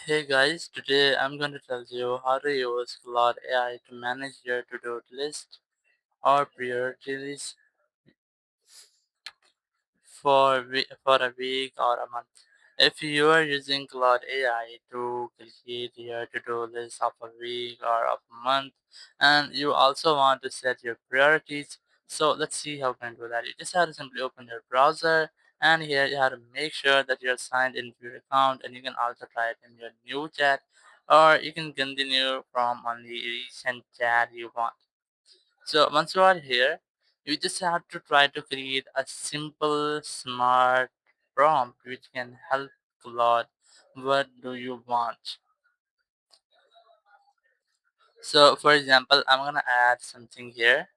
Hey guys, today I'm going to tell you how to use Claude AI to manage your to-do list or priorities for a week or a month. If you are using Claude AI to create your to-do list of a week or of a month, and you also want to set your priorities, so let's see how you can do that. You just have to simply open your browser, and here you have to make sure that you're signed into your account, and you can also try it in your new chat, or you can continue from only recent chat you want. So once you are here, you just have to try to create a simple, smart prompt which can help Claude. What do you want? So for example, I'm gonna add something here.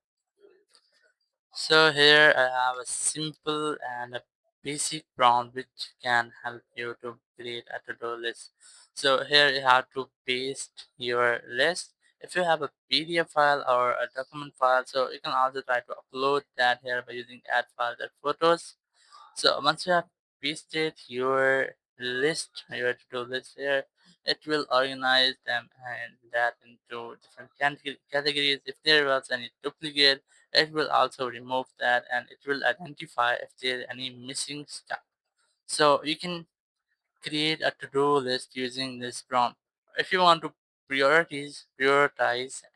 So here I have a simple and a basic prompt which can help you to create a to-do list. So here you have to paste your list. If you have a PDF file or a document file, so you can also try to upload that here by using add files and photos. So once you have pasted your list, your to-do list here, it will organize them and that into different categories. If there was any duplicate, it will also remove that and it will identify if there is any missing stuff. So you can create a to-do list using this prompt. If you want to prioritize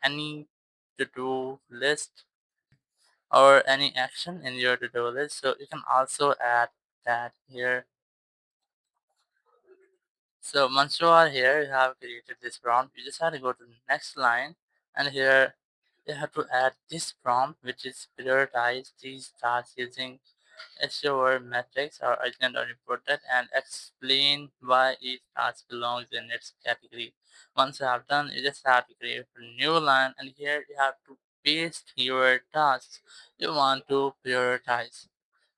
any to-do list or any action in your to-do list, so you can also add that here. So once you are here, you have created this prompt. You just have to go to the next line, and here you have to add this prompt, which is prioritize these tasks using SOR metrics or urgent or important, and explain why each task belongs in its category. Once you have done, you just have to create a new line, and here you have to paste your tasks you want to prioritize.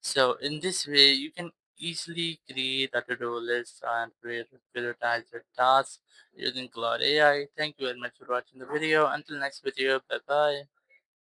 So in this way, you can easily create a to-do list and prioritize your tasks using Claude AI. Thank you very much for watching the video. Until next video, bye bye.